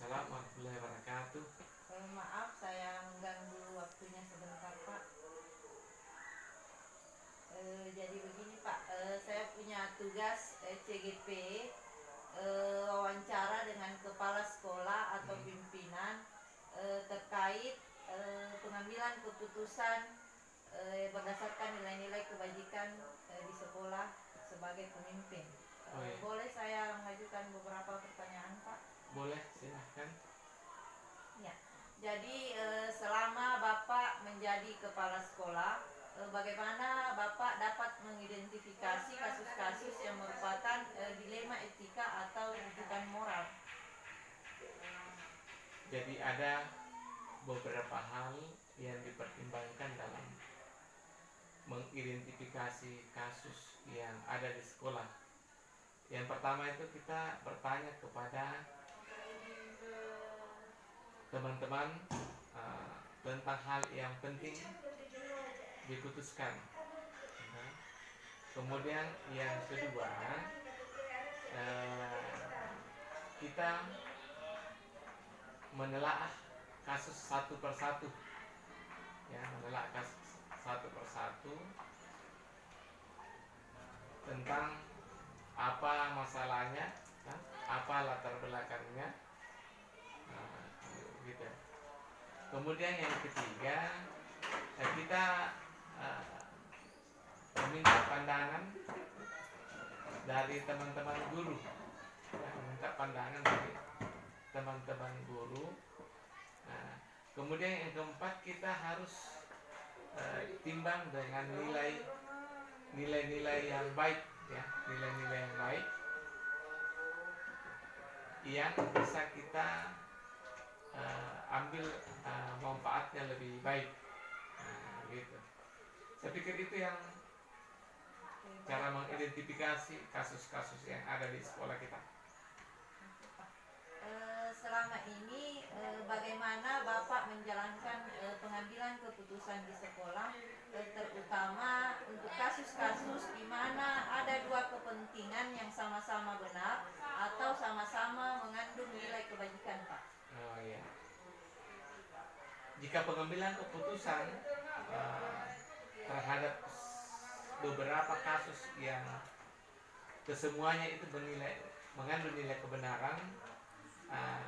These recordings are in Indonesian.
Waalaikumsalam warahmatullahi wabarakatuh. Maaf saya mengganggu waktunya sebentar Pak. Jadi begini Pak, saya punya tugas CGP, wawancara dengan kepala sekolah atau pimpinan terkait pengambilan keputusan berdasarkan nilai-nilai kebajikan di sekolah sebagai pemimpin. Iya. Boleh saya mengajukan beberapa pertanyaan Pak? Boleh, silahkan. Ya, jadi selama Bapak menjadi kepala sekolah, bagaimana Bapak dapat mengidentifikasi kasus-kasus yang merupakan dilema etika atau rujukan moral? Jadi ada beberapa hal yang dipertimbangkan dalam mengidentifikasi kasus yang ada di sekolah. Yang pertama itu kita bertanya kepada teman-teman tentang hal yang penting diputuskan. Kemudian yang kedua, kita menelaah kasus satu persatu, ya, menelaah kasus satu persatu tentang apa masalahnya, apa latar belakangnya, gitu. Kemudian yang ketiga, kita meminta pandangan dari teman-teman guru, ya, meminta pandangan dari teman-teman guru. Nah, kemudian yang keempat, kita harus timbang dengan nilai-nilai yang baik, ya, nilai-nilai yang baik yang bisa kita ambil manfaatnya lebih baik. Nah, gitu. Saya pikir itu yang cara mengidentifikasi kasus-kasus yang ada di sekolah kita. Selama ini bagaimana Bapak menjalankan pengambilan keputusan di sekolah, terutama untuk kasus-kasus di mana ada dua kepentingan yang sama-sama benar atau sama-sama mengandung nilai kebajikan, Pak? Oh iya. Jika pengambilan keputusan terhadap beberapa kasus yang kesemuanya itu mengandung nilai kebenaran,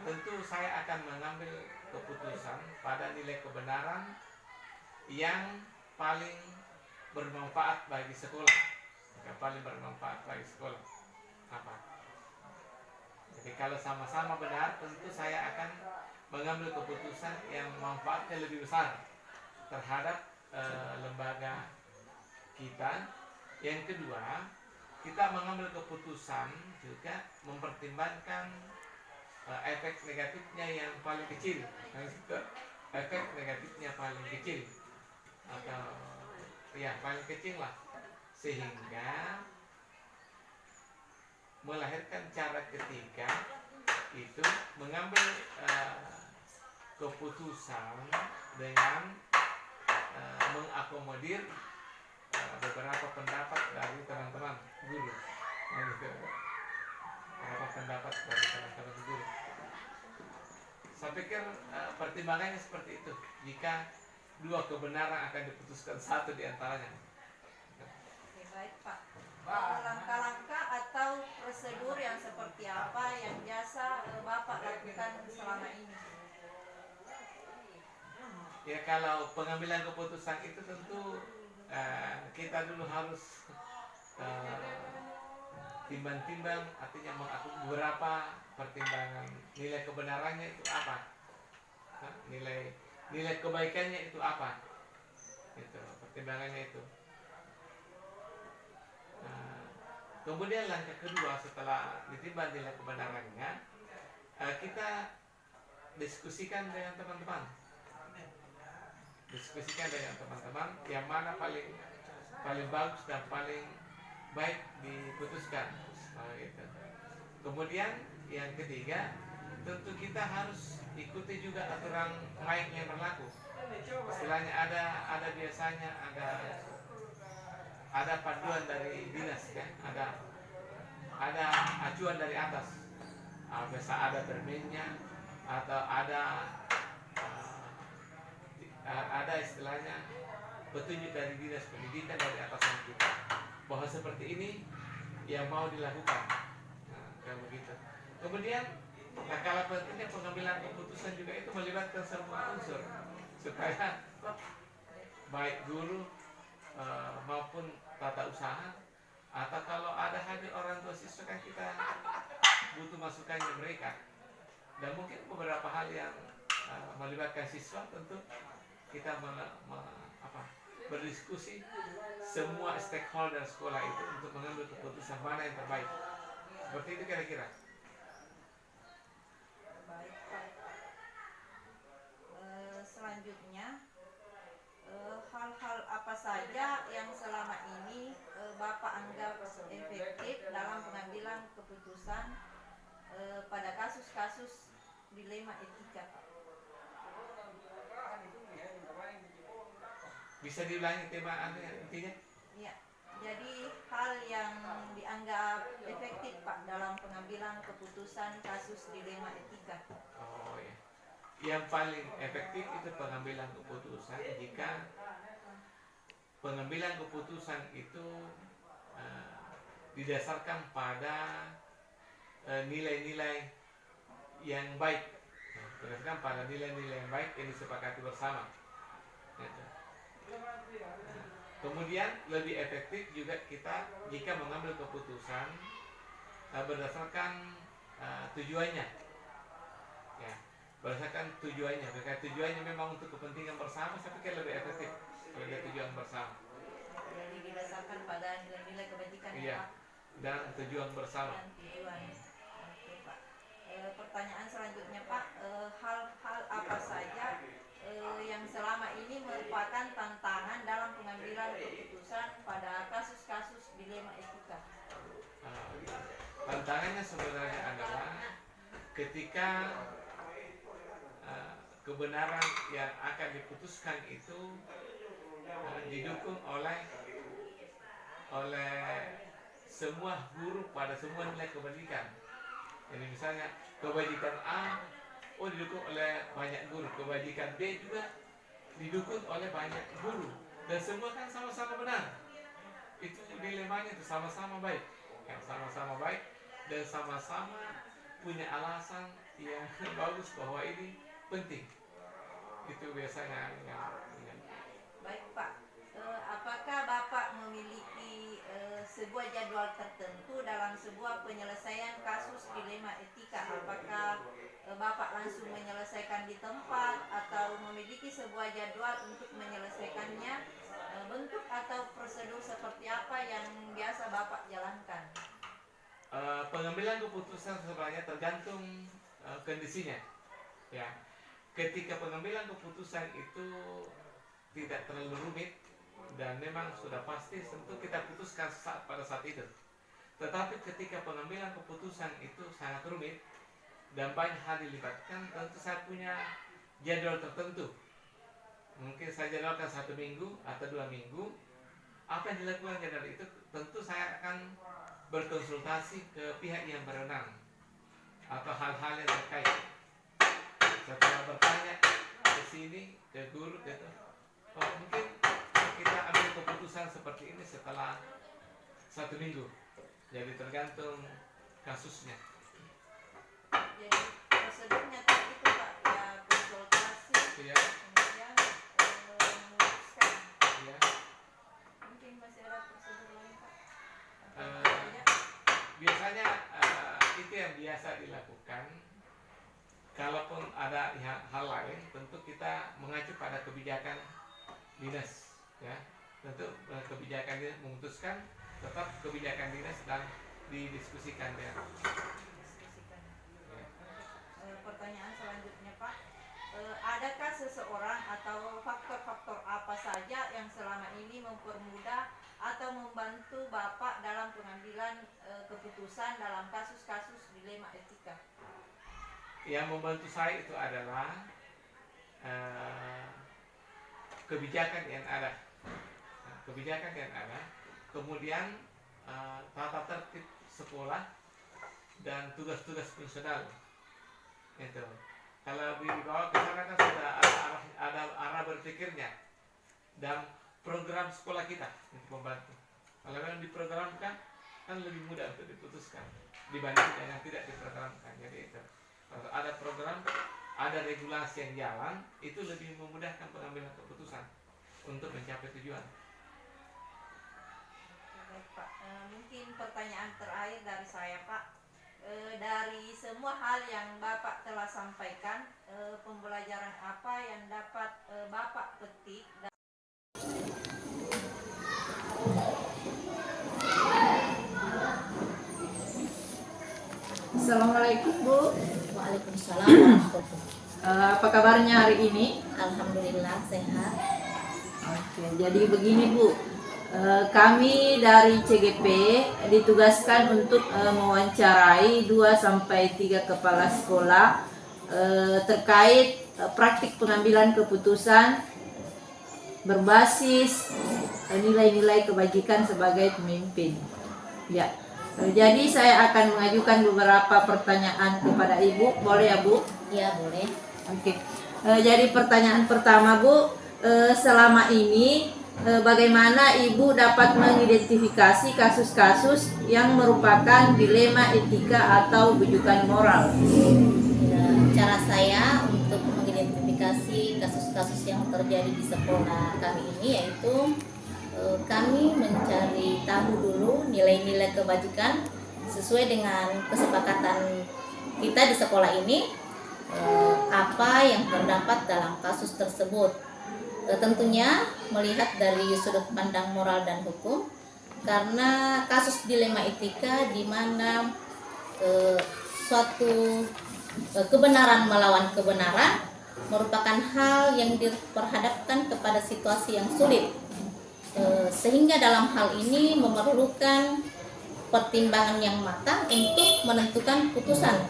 tentu saya akan mengambil keputusan pada nilai kebenaran yang paling bermanfaat bagi sekolah. Yang paling bermanfaat bagi sekolah apa? Jadi kalau sama-sama benar, tentu saya akan mengambil keputusan yang manfaatnya lebih besar terhadap lembaga kita. Yang kedua, kita mengambil keputusan juga mempertimbangkan efek negatifnya yang paling kecil. Efek negatifnya paling kecil, atau ya paling kecil lah, sehingga melahirkan cara ketiga itu mengambil keputusan dengan mengakomodir beberapa pendapat dari teman-teman guru. Beberapa pendapat dari teman-teman guru. Saya pikir pertimbangannya seperti itu. Jika dua kebenaran akan diputuskan satu di antaranya. Oke, baik Pak. Langkah-langkah atau prosedur yang seperti apa yang biasa Bapak lakukan selama ini? Ya, kalau pengambilan keputusan itu tentu kita dulu harus timbang-timbang, artinya beberapa pertimbangan nilai kebenarannya itu apa, nilai kebaikannya itu apa, itu pertimbangannya itu. Kemudian langkah kedua setelah ditimbang nilai kebenarannya, kita diskusikan dengan teman-teman. Diskusikan dengan teman-teman yang mana paling bagus dan paling baik diputuskan. Gitu. Kemudian yang ketiga, tentu kita harus ikuti juga aturan main yang berlaku. Istilahnya ada biasanya ada panduan dari dinas, kan? Ada acuan dari atas. Biasa ada permennya, atau ada istilahnya petunjuk dari dinas pendidikan dari atasan kita bahwa seperti ini yang mau dilakukan. Kayak begitu. Kemudian nah kalau pentingnya pengambilan keputusan juga itu melibatkan semua unsur supaya baik guru maupun tata usaha, atau kalau ada hadir orang tua siswa kan kita butuh masukannya mereka. Dan mungkin beberapa hal yang melibatkan siswa tentu kita berdiskusi semua stakeholder sekolah itu untuk mengambil keputusan mana yang terbaik. Seperti itu kira-kira. Baik, Pak. Selanjutnya, hal-hal apa saja yang selama ini Bapak anggap efektif dalam pengambilan keputusan pada kasus-kasus dilema etika, Pak? Bisa diulangi tema intinya? Iya. Jadi hal yang dianggap efektif, Pak, dalam pengambilan keputusan kasus dilema etika. Oh ya. Yang paling efektif itu pengambilan keputusan jika pengambilan keputusan itu didasarkan pada nilai-nilai yang baik, berdasarkan pada nilai-nilai yang baik yang disepakati bersama. Gitu. Kemudian lebih efektif juga kita jika mengambil keputusan berdasarkan tujuannya, ya, berdasarkan tujuannya. Jika tujuannya memang untuk kepentingan bersama, saya pikir lebih efektif kalau ada tujuan bersama. Jadi didasarkan pada nilai-nilai kebajikan, Iya, ya, Pak. dan tujuan bersama. Dan tujuan. Oke, Pak. Pertanyaan selanjutnya, Pak, hal-hal apa saja yang selama ini merupakan tantangan dalam pengambilan keputusan pada kasus-kasus dilema etika? Tantangannya sebenarnya adalah ketika kebenaran yang akan diputuskan itu didukung oleh semua guru pada semua nilai kebajikan. Jadi misalnya kebajikan A didukung oleh banyak guru, kebajikan B juga didukung oleh banyak guru, dan semua kan sama-sama benar. Itu dilemanya itu sama-sama baik, ya, sama-sama baik dan sama-sama punya alasan yang bagus bahwa ini penting. Itu biasanya yang Baik, Pak. Apakah Bapak memiliki sebuah jadwal tertentu dalam sebuah penyelesaian kasus dilema etika? Apakah Bapak langsung menyelesaikan di tempat atau memiliki sebuah jadwal untuk menyelesaikannya? Bentuk atau prosedur seperti apa yang biasa Bapak jalankan? Pengambilan keputusan sebenarnya tergantung kondisinya, ya. Ketika pengambilan keputusan itu tidak terlalu rumit dan memang sudah pasti, tentu kita putuskan pada saat itu. Tetapi ketika pengambilan keputusan itu sangat rumit dan banyak hal dilibatkan, tentu saya punya jadwal tertentu. Mungkin saya jadwalkan 1 minggu atau 2 minggu. Apa yang dilakukan jadwal itu, tentu saya akan berkonsultasi ke pihak yang berwenang atau hal-hal yang terkait. Setelah bertanya ke sini, ke guru, gitu, mungkin kita ambil keputusan seperti ini setelah 1 minggu. Jadi tergantung kasusnya. Jadi prosedurnya tadi itu, Pak, ya konsultasi, Ya. kemudian memutuskan. Ya. Mungkin masih ada prosedur lain, Pak? Biasanya itu yang biasa dilakukan. Kalaupun ada hal lain, tentu kita mengacu pada kebijakan dinas, ya. Tentu kebijakan dinas memutuskan, tetap kebijakan dinas dan didiskusikan dengan. Pertanyaan selanjutnya, Pak, adakah seseorang atau faktor-faktor apa saja yang selama ini mempermudah atau membantu Bapak dalam pengambilan keputusan dalam kasus-kasus dilema etika? Yang membantu saya itu adalah kebijakan yang ada, kemudian tata tertib sekolah dan tugas-tugas fungsional. Itu Kalau dibawa ke sana kan sudah ada arah berpikirnya dan program sekolah kita untuk membantu. Kalau memang diprogramkan kan lebih mudah untuk diputuskan dibanding dengan yang tidak diprogramkan. Jadi itu kalau ada program, ada regulasi yang jalan, itu lebih memudahkan pengambilan keputusan untuk mencapai tujuan. Baik, Pak. Mungkin pertanyaan terakhir dari saya, Pak. Dari semua hal yang Bapak telah sampaikan, pembelajaran apa yang dapat Bapak petik? Assalamualaikum, Bu. Waalaikumsalam warahmatullahi. Apa kabarnya hari ini? Alhamdulillah sehat. Oke, jadi begini, Bu. Kami dari CGP ditugaskan untuk mewawancarai 2-3 kepala sekolah terkait praktik pengambilan keputusan berbasis nilai-nilai kebajikan sebagai pemimpin. Ya. Jadi saya akan mengajukan beberapa pertanyaan kepada Ibu, boleh ya, Bu? Ya boleh. Oke. Jadi pertanyaan pertama, Bu, selama ini bagaimana Ibu dapat mengidentifikasi kasus-kasus yang merupakan dilema etika atau bujukan moral? Ya, cara saya untuk mengidentifikasi kasus-kasus yang terjadi di sekolah kami ini yaitu kami mencari tahu dulu nilai-nilai kebajikan sesuai dengan kesepakatan kita di sekolah ini, apa yang terdapat dalam kasus tersebut. Tentunya melihat dari sudut pandang moral dan hukum, karena kasus dilema etika di mana suatu kebenaran melawan kebenaran merupakan hal yang diperhadapkan kepada situasi yang sulit, sehingga dalam hal ini memerlukan pertimbangan yang matang untuk menentukan putusan.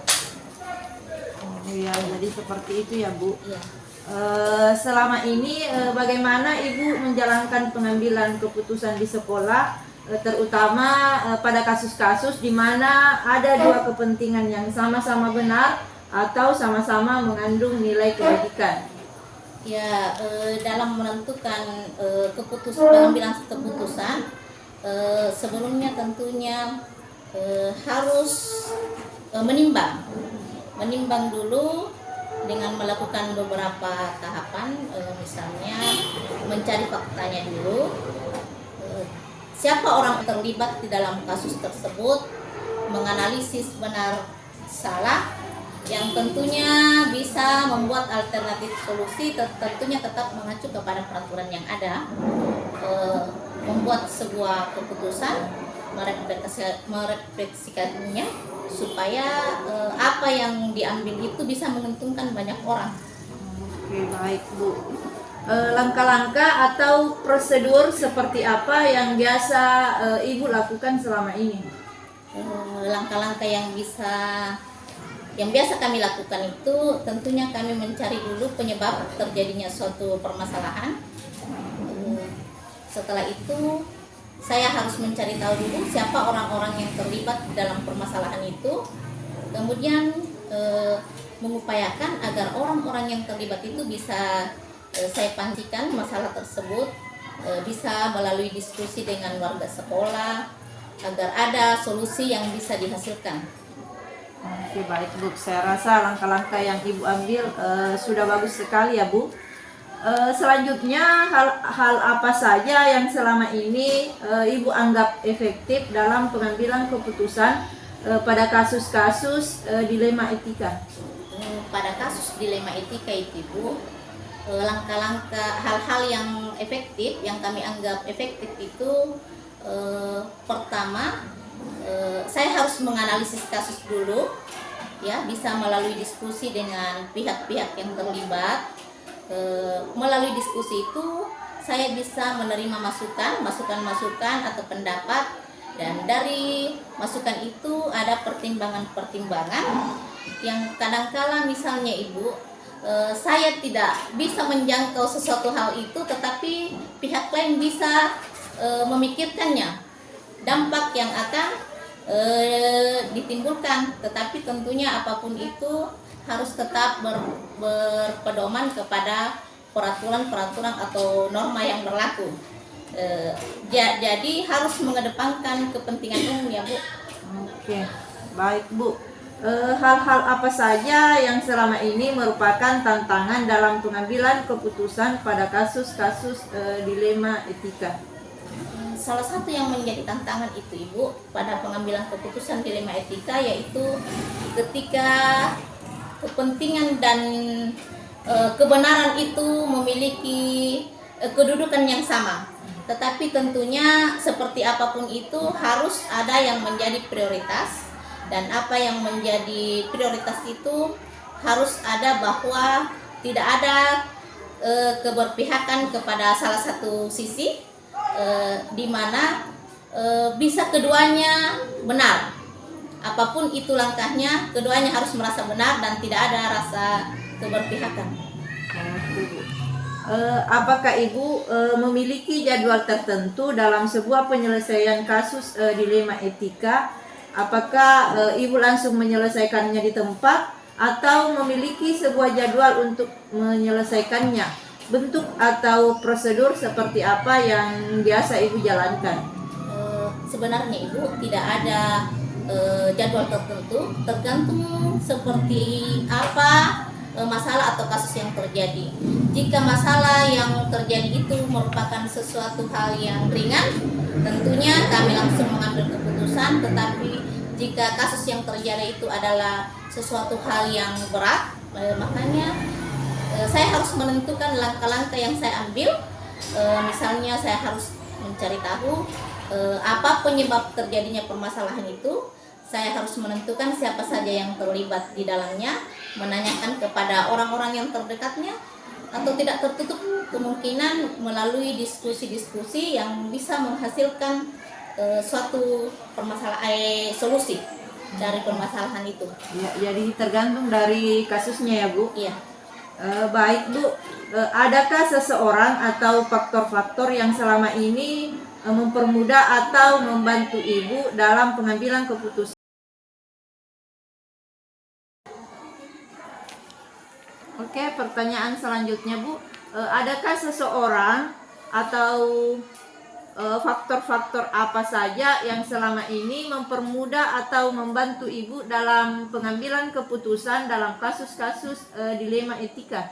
Oh ya, jadi seperti itu ya, Bu. Ya. Selama ini bagaimana Ibu menjalankan pengambilan keputusan di sekolah, terutama pada kasus-kasus di mana ada dua kepentingan yang sama-sama benar atau sama-sama mengandung nilai kebajikan? Ya, dalam menentukan pengambilan keputusan, sebelumnya tentunya harus menimbang dulu dengan melakukan beberapa tahapan, misalnya mencari faktanya dulu, siapa orang terlibat di dalam kasus tersebut, menganalisis benar salah, yang tentunya bisa membuat alternatif solusi, tentunya tetap mengacu kepada peraturan yang ada, membuat sebuah keputusan, merefleksikannya supaya apa yang diambil itu bisa menguntungkan banyak orang. Oke, baik, Bu. Langkah-langkah atau prosedur seperti apa yang biasa Ibu lakukan selama ini? Langkah-langkah yang biasa kami lakukan itu tentunya kami mencari dulu penyebab terjadinya suatu permasalahan. Setelah itu saya harus mencari tahu dulu siapa orang-orang yang terlibat dalam permasalahan itu, kemudian mengupayakan agar orang-orang yang terlibat itu bisa saya pastikan masalah tersebut, bisa melalui diskusi dengan warga sekolah agar ada solusi yang bisa dihasilkan. Oke, baik, Bu. Saya rasa langkah-langkah yang Ibu ambil sudah bagus sekali ya, Bu. Selanjutnya, hal apa saja yang selama ini Ibu anggap efektif dalam pengambilan keputusan pada kasus-kasus dilema etika? Pada kasus dilema etika itu, Bu, langkah-langkah hal-hal yang efektif, yang kami anggap efektif itu, pertama, saya harus menganalisis kasus dulu, ya, bisa melalui diskusi dengan pihak-pihak yang terlibat. Melalui diskusi itu saya bisa menerima masukan atau pendapat, dan dari masukan itu ada pertimbangan-pertimbangan yang kadangkala misalnya Ibu, saya tidak bisa menjangkau sesuatu hal itu, tetapi pihak lain bisa memikirkannya, dampak yang akan ditimbulkan. Tetapi tentunya apapun itu harus tetap berpedoman kepada peraturan-peraturan atau norma yang berlaku. Jadi harus mengedepankan kepentingan umum ya Bu. Oke, baik Bu. Hal-hal apa saja yang selama ini merupakan tantangan dalam pengambilan keputusan pada kasus-kasus dilema etika? Salah satu yang menjadi tantangan itu Ibu pada pengambilan keputusan dilema etika yaitu ketika kepentingan dan kebenaran itu memiliki kedudukan yang sama. Tetapi tentunya seperti apapun itu harus ada yang menjadi prioritas, dan apa yang menjadi prioritas itu harus ada bahwa tidak ada keberpihakan kepada salah satu sisi, di mana bisa keduanya benar. Apapun itu langkahnya, keduanya harus merasa benar dan tidak ada rasa keberpihakan. Apakah Ibu memiliki jadwal tertentu dalam sebuah penyelesaian kasus dilema etika? Apakah Ibu langsung menyelesaikannya di tempat atau memiliki sebuah jadwal untuk menyelesaikannya? Bentuk atau prosedur seperti apa yang biasa Ibu jalankan? Sebenarnya Ibu tidak ada jadwal tertentu, tergantung seperti apa masalah atau kasus yang terjadi. Jika masalah yang terjadi itu merupakan sesuatu hal yang ringan, tentunya kami langsung mengambil keputusan. Tetapi jika kasus yang terjadi itu adalah sesuatu hal yang berat, makanya saya harus menentukan langkah-langkah yang saya ambil. Misalnya saya harus mencari tahu apa penyebab terjadinya permasalahan itu. Saya harus menentukan siapa saja yang terlibat di dalamnya, menanyakan kepada orang-orang yang terdekatnya, atau tidak tertutup kemungkinan melalui diskusi-diskusi yang bisa menghasilkan suatu permasalahan, solusi dari permasalahan itu. Ya, jadi tergantung dari kasusnya ya Bu? Iya. Baik Bu, adakah seseorang atau faktor-faktor yang selama ini mempermudah atau membantu Ibu dalam pengambilan keputusan? Oke, pertanyaan selanjutnya Bu, adakah seseorang atau faktor-faktor apa saja yang selama ini mempermudah atau membantu Ibu dalam pengambilan keputusan dalam kasus-kasus dilema etika?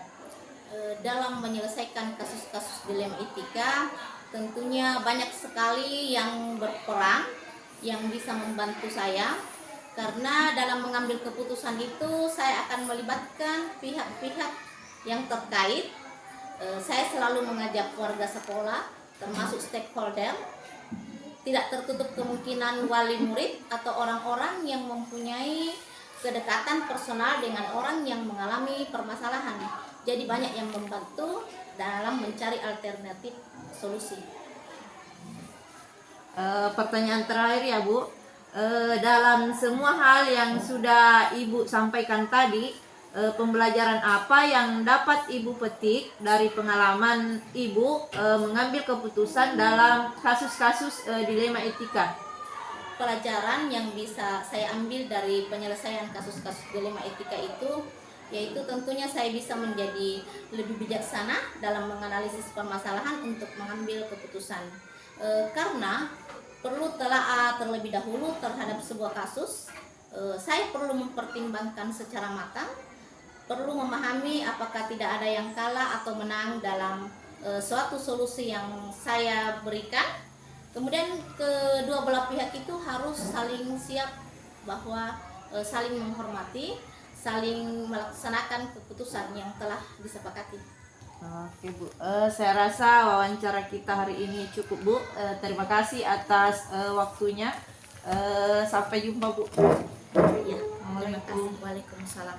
Dalam menyelesaikan kasus-kasus dilema etika, tentunya banyak sekali yang berperan yang bisa membantu saya. Karena dalam mengambil keputusan itu saya akan melibatkan pihak-pihak yang terkait. Saya selalu mengajak warga sekolah, termasuk stakeholder. Tidak tertutup kemungkinan wali murid atau orang-orang yang mempunyai kedekatan personal dengan orang yang mengalami permasalahan. Jadi banyak yang membantu dalam mencari alternatif solusi. Pertanyaan terakhir ya Bu. Dalam semua hal yang sudah Ibu sampaikan tadi, pembelajaran apa yang dapat Ibu petik dari pengalaman Ibu mengambil keputusan dalam kasus-kasus dilema etika? Pelajaran yang bisa saya ambil dari penyelesaian kasus-kasus dilema etika itu yaitu tentunya saya bisa menjadi lebih bijaksana dalam menganalisis permasalahan untuk mengambil keputusan. Karena perlu telaah terlebih dahulu terhadap sebuah kasus. Saya perlu mempertimbangkan secara matang, perlu memahami apakah tidak ada yang kalah atau menang dalam suatu solusi yang saya berikan. Kemudian kedua belah pihak itu harus saling siap bahwa saling menghormati, saling melaksanakan keputusan yang telah disepakati. Oke Bu, saya rasa wawancara kita hari ini cukup Bu. Terima kasih atas waktunya. Sampai jumpa Bu. Ya, terima kasih. Waalaikumsalam.